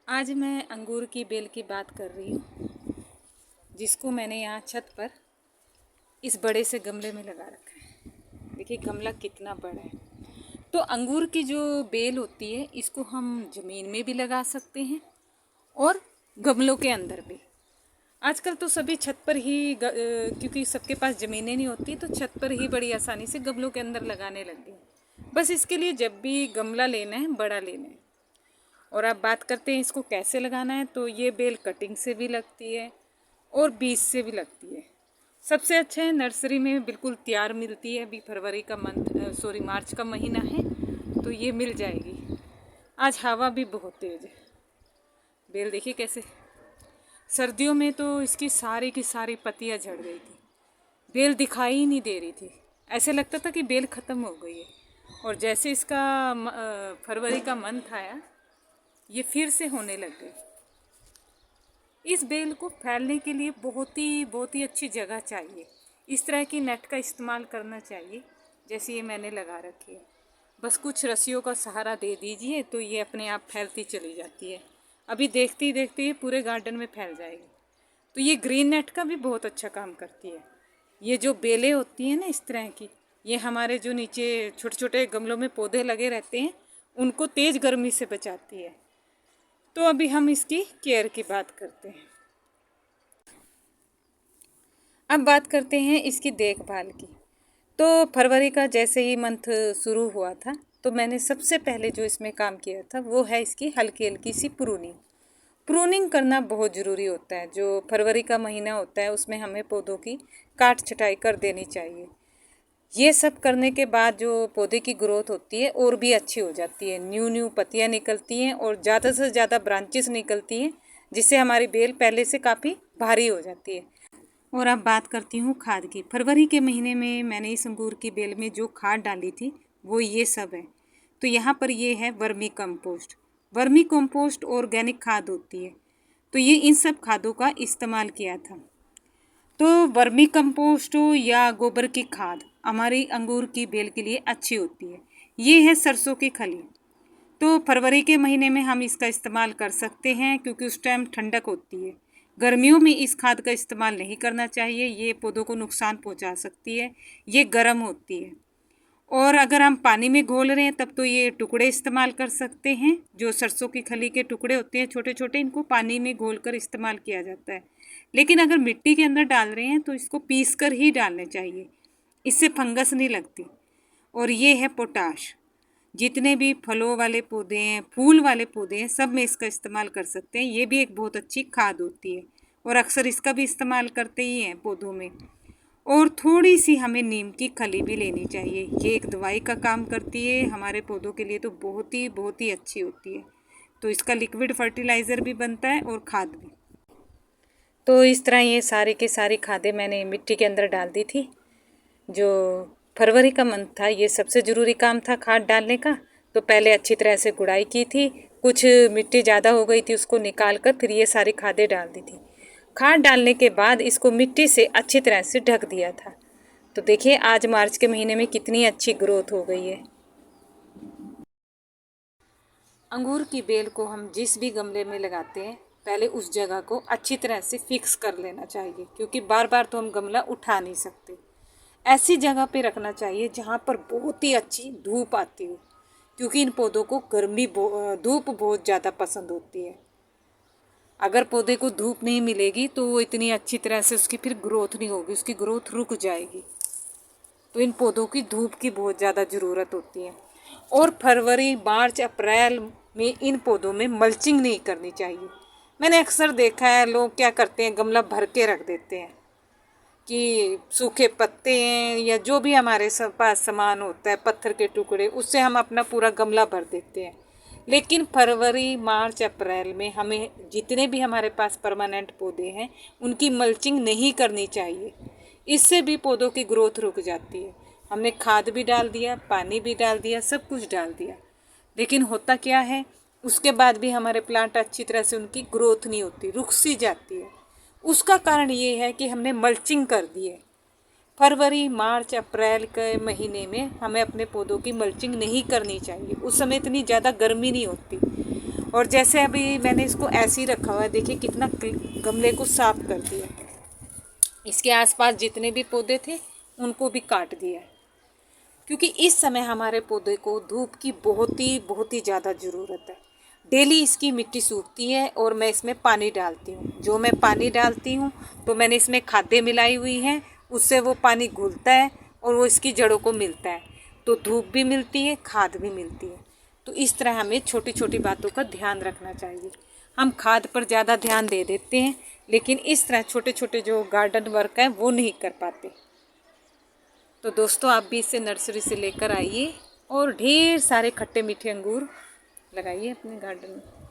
आज मैं अंगूर की बेल की बात कर रही हूँ, जिसको मैंने यहाँ छत पर इस बड़े से गमले में लगा रखा है। देखिए गमला कितना बड़ा है। तो अंगूर की जो बेल होती है इसको हम ज़मीन में भी लगा सकते हैं और गमलों के अंदर भी। आजकल तो सभी छत पर ही क्योंकि सबके पास ज़मीनें नहीं होती तो छत पर ही बड़ी आसानी से गमलों के अंदर लगाने लग गए। बस इसके लिए जब भी गमला लेना है बड़ा लेना है। और अब बात करते हैं इसको कैसे लगाना है। तो ये बेल कटिंग से भी लगती है और बीज से भी लगती है। सबसे अच्छा है नर्सरी में बिल्कुल तैयार मिलती है। अभी फरवरी का मार्च का महीना है तो ये मिल जाएगी। आज हवा भी बहुत तेज़ है। बेल देखिए कैसे, सर्दियों में तो इसकी सारी की सारी पत्तियाँ झड़ गई थी, बेल दिखाई ही नहीं दे रही थी, ऐसे लगता था कि बेल ख़त्म हो गई है। और जैसे इसका फरवरी का मंथ आया ये फिर से होने लग गए। इस बेल को फैलने के लिए बहुत ही अच्छी जगह चाहिए। इस तरह की नेट का इस्तेमाल करना चाहिए जैसे ये मैंने लगा रखी है। बस कुछ रस्सियों का सहारा दे दीजिए तो ये अपने आप फैलती चली जाती है। अभी देखते ही देखते ये पूरे गार्डन में फैल जाएगी। तो ये ग्रीन नेट का भी बहुत अच्छा काम करती है। ये जो बेलें होती हैं ना इस तरह की, ये हमारे जो नीचे छोटे छोटे गमलों में पौधे लगे रहते हैं उनको तेज़ गर्मी से बचाती है। तो अभी हम इसकी केयर की बात करते हैं। अब बात करते हैं इसकी देखभाल की। तो फरवरी का जैसे ही मंथ शुरू हुआ था तो मैंने सबसे पहले जो इसमें काम किया था वो है इसकी हल्की हल्की सी प्रूनिंग करना बहुत ज़रूरी होता है। जो फरवरी का महीना होता है उसमें हमें पौधों की काट छटाई कर देनी चाहिए। ये सब करने के बाद जो पौधे की ग्रोथ होती है और भी अच्छी हो जाती है। न्यू पत्तियाँ निकलती हैं और ज़्यादा से ज़्यादा ब्रांचेस निकलती हैं, जिससे हमारी बेल पहले से काफ़ी भारी हो जाती है। और अब बात करती हूँ खाद की। फरवरी के महीने में मैंने इस अंगूर की बेल में जो खाद डाली थी वो ये सब है। तो यहाँ पर ये है वर्मी कंपोस्ट ऑर्गेनिक खाद होती है। तो ये इन सब खादों का इस्तेमाल किया था। तो वर्मी कंपोस्ट हो या गोबर की खाद हमारी अंगूर की बेल के लिए अच्छी होती है। ये है सरसों की खली। तो फरवरी के महीने में हम इसका इस्तेमाल कर सकते हैं क्योंकि उस टाइम ठंडक होती है। गर्मियों में इस खाद का इस्तेमाल नहीं करना चाहिए, ये पौधों को नुकसान पहुंचा सकती है, ये गर्म होती है। और अगर हम पानी में घोल रहे हैं तब तो ये टुकड़े इस्तेमाल कर सकते हैं। जो सरसों की खली के टुकड़े होते हैं छोटे छोटे, इनको पानी में घोल कर इस्तेमाल किया जाता है। लेकिन अगर मिट्टी के अंदर डाल रहे हैं तो इसको पीस कर ही डालने चाहिए, इससे फंगस नहीं लगती। और ये है पोटाश। जितने भी फलों वाले पौधे हैं, फूल वाले पौधे हैं, सब में इसका इस्तेमाल कर सकते हैं। ये भी एक बहुत अच्छी खाद होती है और अक्सर इसका भी इस्तेमाल करते ही हैं पौधों में। और थोड़ी सी हमें नीम की खली भी लेनी चाहिए, ये एक दवाई का काम करती है हमारे पौधों के लिए, तो बहुत ही अच्छी होती है। तो इसका लिक्विड फर्टिलाइज़र भी बनता है और खाद भी। तो इस तरह ये सारी की सारी खादें मैंने मिट्टी के अंदर डाल दी थी। जो फरवरी का मंथ था ये सबसे ज़रूरी काम था खाद डालने का। तो पहले अच्छी तरह से गुड़ाई की थी, कुछ मिट्टी ज़्यादा हो गई थी उसको निकाल कर फिर ये सारी खादें डाल दी थी। खाद डालने के बाद इसको मिट्टी से अच्छी तरह से ढक दिया था। तो देखिए आज मार्च के महीने में कितनी अच्छी ग्रोथ हो गई है। अंगूर की बेल को हम जिस भी गमले में लगाते हैं पहले उस जगह को अच्छी तरह से फिक्स कर लेना चाहिए, क्योंकि बार बार तो हम गमला उठा नहीं सकते। ऐसी जगह पे रखना चाहिए जहाँ पर बहुत ही अच्छी धूप आती हो, क्योंकि इन पौधों को धूप बहुत ज़्यादा पसंद होती है। अगर पौधे को धूप नहीं मिलेगी तो वो इतनी अच्छी तरह से उसकी फिर ग्रोथ नहीं होगी, उसकी ग्रोथ रुक जाएगी। तो इन पौधों की धूप की बहुत ज़्यादा ज़रूरत होती है। और फरवरी मार्च अप्रैल में इन पौधों में मल्चिंग नहीं करनी चाहिए। मैंने अक्सर देखा है लोग क्या करते हैं, गमला भर के रख देते हैं कि सूखे पत्ते हैं या जो भी हमारे पास सामान होता है, पत्थर के टुकड़े, उससे हम अपना पूरा गमला भर देते हैं। लेकिन फरवरी मार्च अप्रैल में हमें जितने भी हमारे पास परमानेंट पौधे हैं उनकी मल्चिंग नहीं करनी चाहिए। इससे भी पौधों की ग्रोथ रुक जाती है। हमने खाद भी डाल दिया, पानी भी डाल दिया, सब कुछ डाल दिया, लेकिन होता क्या है उसके बाद भी हमारे प्लांट अच्छी तरह से उनकी ग्रोथ नहीं होती, रुक सी जाती है। उसका कारण ये है कि हमने मल्चिंग कर दी है। फरवरी मार्च अप्रैल के महीने में हमें अपने पौधों की मल्चिंग नहीं करनी चाहिए। उस समय इतनी ज़्यादा गर्मी नहीं होती और जैसे अभी मैंने इसको ऐसे ही रखा हुआ है, देखिए कितना गमले को साफ कर दिया। इसके आसपास जितने भी पौधे थे उनको भी काट दिया है, क्योंकि इस समय हमारे पौधे को धूप की बहुत ही ज़्यादा ज़रूरत है। डेली इसकी मिट्टी सूखती है और मैं इसमें पानी डालती हूँ। जो मैं पानी डालती हूँ तो मैंने इसमें खादें मिलाई हुई हैं, उससे वो पानी घुलता है और वो इसकी जड़ों को मिलता है, तो धूप भी मिलती है, खाद भी मिलती है। तो इस तरह हमें छोटी छोटी बातों का ध्यान रखना चाहिए। हम खाद पर ज़्यादा ध्यान दे देते हैं, लेकिन इस तरह छोटे छोटे जो गार्डन वर्क हैं वो नहीं कर पाते। तो दोस्तों, आप भी इसे नर्सरी से लेकर आइए और ढेर सारे खट्टे मीठे अंगूर लगाइए अपने गार्डन में।